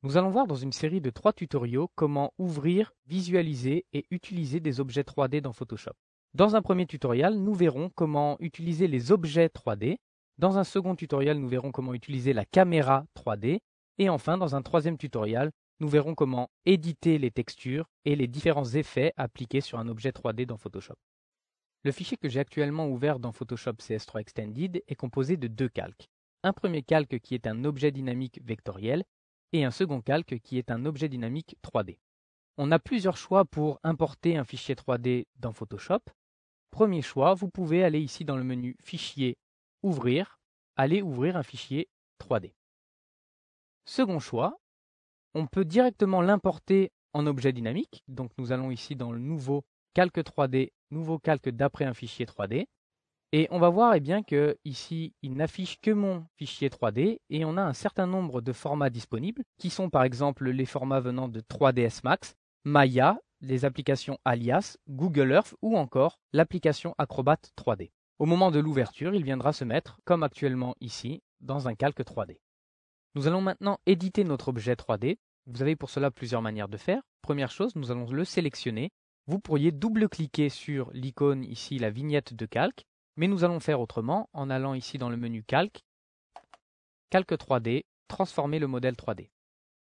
Nous allons voir dans une série de 3 tutoriaux comment ouvrir, visualiser et utiliser des objets 3D dans Photoshop. Dans un premier tutoriel, nous verrons comment utiliser les objets 3D. Dans un second tutoriel, nous verrons comment utiliser la caméra 3D. Et enfin, dans un troisième tutoriel, nous verrons comment éditer les textures et les différents effets appliqués sur un objet 3D dans Photoshop. Le fichier que j'ai actuellement ouvert dans Photoshop CS3 Extended est composé de 2 calques. Un premier calque qui est un objet dynamique vectoriel et un second calque qui est un objet dynamique 3D. On a plusieurs choix pour importer un fichier 3D dans Photoshop. Premier choix, vous pouvez aller ici dans le menu Fichier, Ouvrir, aller ouvrir un fichier 3D. Second choix, on peut directement l'importer en objet dynamique. Donc nous allons ici dans le nouveau calque 3D, nouveau calque d'après un fichier 3D. Et on va voir bien que ici, il n'affiche que mon fichier 3D et on a un certain nombre de formats disponibles qui sont par exemple les formats venant de 3ds Max, Maya, les applications Alias, Google Earth ou encore l'application Acrobat 3D. Au moment de l'ouverture, il viendra se mettre, comme actuellement ici, dans un calque 3D. Nous allons maintenant éditer notre objet 3D. Vous avez pour cela plusieurs manières de faire. Première chose, nous allons le sélectionner. Vous pourriez double-cliquer sur l'icône ici, la vignette de calque. Mais nous allons faire autrement en allant ici dans le menu Calque, Calque 3D, transformer le modèle 3D.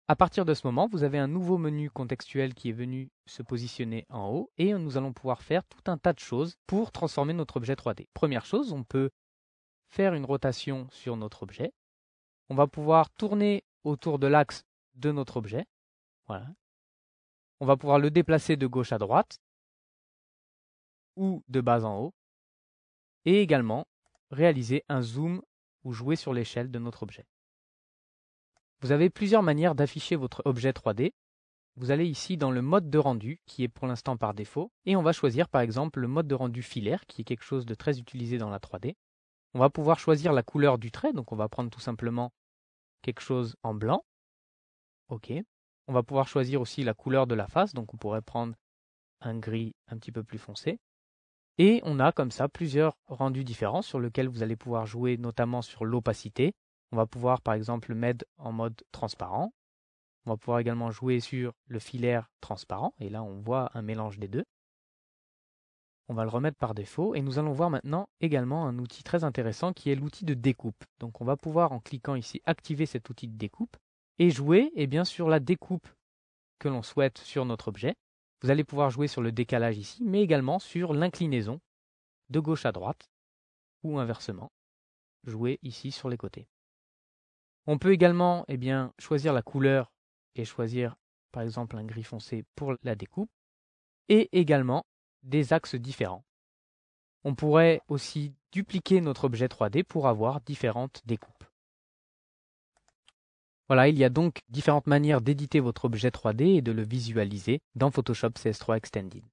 À partir de ce moment, vous avez un nouveau menu contextuel qui est venu se positionner en haut et nous allons pouvoir faire tout un tas de choses pour transformer notre objet 3D. Première chose, on peut faire une rotation sur notre objet. On va pouvoir tourner autour de l'axe de notre objet. Voilà. On va pouvoir le déplacer de gauche à droite ou de bas en haut. Et également réaliser un zoom ou jouer sur l'échelle de notre objet. Vous avez plusieurs manières d'afficher votre objet 3D. Vous allez ici dans le mode de rendu, qui est pour l'instant par défaut, et on va choisir par exemple le mode de rendu filaire, qui est quelque chose de très utilisé dans la 3D. On va pouvoir choisir la couleur du trait, donc on va prendre tout simplement quelque chose en blanc. OK. On va pouvoir choisir aussi la couleur de la face, donc on pourrait prendre un gris un petit peu plus foncé. Et on a comme ça plusieurs rendus différents sur lesquels vous allez pouvoir jouer notamment sur l'opacité. On va pouvoir par exemple le mettre en mode transparent. On va pouvoir également jouer sur le filaire transparent. Et là, on voit un mélange des deux. On va le remettre par défaut. Et nous allons voir maintenant également un outil très intéressant qui est l'outil de découpe. Donc on va pouvoir en cliquant ici activer cet outil de découpe et jouer sur la découpe que l'on souhaite sur notre objet. Vous allez pouvoir jouer sur le décalage ici, mais également sur l'inclinaison de gauche à droite ou inversement, jouer ici sur les côtés. On peut également choisir la couleur et choisir par exemple un gris foncé pour la découpe et également des axes différents. On pourrait aussi dupliquer notre objet 3D pour avoir différentes découpes. Voilà, il y a donc différentes manières d'éditer votre objet 3D et de le visualiser dans Photoshop CS3 Extended.